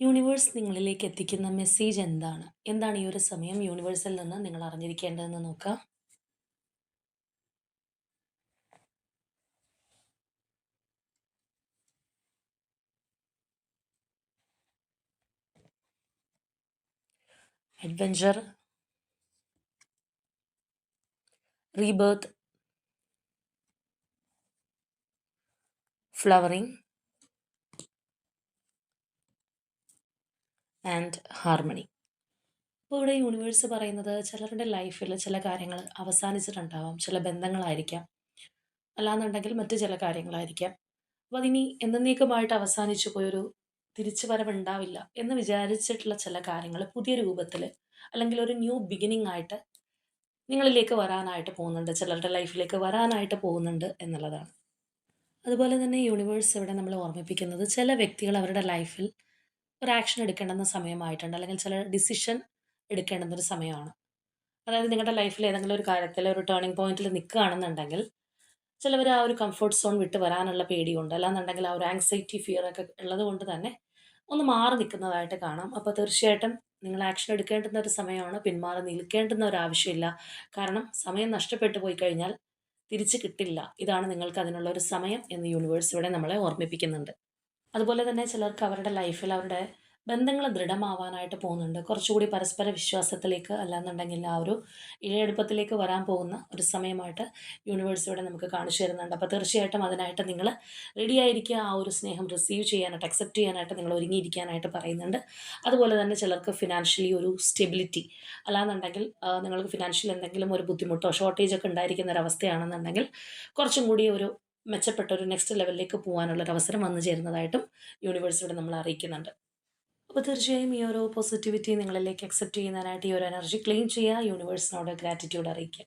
Universe നിങ്ങളിലേക്ക് എത്തിക്കുന്ന message എന്താണ്? എന്താണ് ഈ ഒരു സമയം യൂണിവേഴ്സിൽ നിന്ന് നിങ്ങൾ അറിഞ്ഞിരിക്കേണ്ടതെന്ന് നോക്കാം. Adventure, rebirth, flowering and harmony. ഇപ്പോൾ ഇവിടെ യൂണിവേഴ്സ് പറയുന്നത് ചിലരുടെ ലൈഫിൽ ചില കാര്യങ്ങൾ അവസാനിച്ചിട്ടുണ്ടാവാം. ചില ബന്ധങ്ങളായിരിക്കാം. അല്ലാന്നുണ്ടെങ്കിൽ മറ്റു ചില കാര്യങ്ങളായിരിക്കാം. അപ്പോൾ അതിനി എന്നേക്കുമായിട്ട് അവസാനിച്ചു പോയൊരു തിരിച്ചു വരവുണ്ടാവില്ല എന്ന് വിചാരിച്ചിട്ടുള്ള ചില കാര്യങ്ങൾ പുതിയ രൂപത്തിൽ അല്ലെങ്കിൽ ഒരു ന്യൂ ബിഗിനിങ് ആയിട്ട് നിങ്ങളിലേക്ക് വരാനായിട്ട് പോകുന്നുണ്ട്. ചിലരുടെ ലൈഫിലേക്ക് വരാനായിട്ട് പോകുന്നുണ്ട് എന്നുള്ളതാണ്. അതുപോലെ തന്നെ യൂണിവേഴ്സ് ഇവിടെ നമ്മളെ ഓർമ്മിപ്പിക്കുന്നത് ചില വ്യക്തികൾ അവരുടെ ലൈഫിൽ ഒരു ആക്ഷൻ എടുക്കേണ്ടുന്ന സമയമായിട്ടുണ്ട്. അല്ലെങ്കിൽ ചില ഡിസിഷൻ എടുക്കേണ്ടുന്ന ഒരു സമയമാണ്. അതായത് നിങ്ങളുടെ ലൈഫിൽ ഏതെങ്കിലും ഒരു കാര്യത്തിൽ ഒരു ടേണിംഗ് പോയിന്റിൽ നിൽക്കുകയാണെന്നുണ്ടെങ്കിൽ ചിലവർ ആ ഒരു കംഫർട്ട് സോൺ വിട്ട് വരാനുള്ള പേടിയുണ്ട്. അല്ലാന്നുണ്ടെങ്കിൽ ആ ഒരു ആങ്സൈറ്റി, ഫിയർ ഒക്കെ ഉള്ളത് കൊണ്ട് തന്നെ ഒന്ന് മാറി നിൽക്കുന്നതായിട്ട് കാണാം. അപ്പോൾ തീർച്ചയായിട്ടും നിങ്ങൾ ആക്ഷൻ എടുക്കേണ്ടുന്ന ഒരു സമയമാണ്. പിന്മാറി നിൽക്കേണ്ടുന്ന ഒരു ആവശ്യമില്ല. കാരണം സമയം നഷ്ടപ്പെട്ടു പോയി കഴിഞ്ഞാൽ തിരിച്ച് കിട്ടില്ല. ഇതാണ് നിങ്ങൾക്ക് അതിനുള്ള ഒരു സമയം എന്ന് യൂണിവേഴ്സ് ഇവിടെ നമ്മളെ ഓർമ്മിപ്പിക്കുന്നുണ്ട്. അതുപോലെ തന്നെ ചിലർക്ക് അവരുടെ ലൈഫിൽ അവരുടെ ബന്ധങ്ങൾ ദൃഢമാവാനായിട്ട് പോകുന്നുണ്ട്. കുറച്ചുകൂടി പരസ്പര വിശ്വാസത്തിലേക്ക് അല്ലാന്നുണ്ടെങ്കിൽ ആ ഒരു ഇഴയെടുപ്പത്തിലേക്ക് വരാൻ പോകുന്ന ഒരു സമയമായിട്ട് യൂണിവേഴ്സ് ഇവിടെ നമുക്ക് കാണിച്ചു തരുന്നുണ്ട്. അപ്പോൾ തീർച്ചയായിട്ടും അതിനായിട്ട് നിങ്ങൾ റെഡി ആയിരിക്കുക. ആ ഒരു സ്നേഹം റിസീവ് ചെയ്യാനായിട്ട്, അക്സെപ്റ്റ് ചെയ്യാനായിട്ട് നിങ്ങൾ ഒരുങ്ങിയിരിക്കാനായിട്ട് പറയുന്നുണ്ട്. അതുപോലെ തന്നെ ചിലർക്ക് ഫിനാൻഷ്യലി ഒരു സ്റ്റെബിലിറ്റി അല്ലാന്നുണ്ടെങ്കിൽ നിങ്ങൾക്ക് ഫിനാൻഷ്യലി എന്തെങ്കിലും ഒരു ബുദ്ധിമുട്ടോ ഷോർട്ടേജ് ഒക്കെ ഉണ്ടായിരിക്കുന്ന ഒരു അവസ്ഥയാണെന്നുണ്ടെങ്കിൽ കുറച്ചും കൂടി ഒരു മെച്ചപ്പെട്ട ഒരു നെക്സ്റ്റ് ലെവലിലേക്ക് പോകാനുള്ള ഒരു അവസരം വന്നു ചേരുന്നതായിട്ടും യൂണിവേഴ്സ് ഇവിടെ നമ്മളെ അറിയിക്കുന്നുണ്ട്. അപ്പോൾ തീർച്ചയായും ഈ ഒരു പോസിറ്റിവിറ്റി നിങ്ങളിലേക്ക് അക്സെപ്റ്റ് ചെയ്യുന്നതിനായിട്ട് ഈ ഒരു എനർജി ക്ലെയിം ചെയ്യുക. യൂണിവേഴ്സിനോട് ഗ്രാറ്റിറ്റ്യൂഡ് അറിയിക്കുക.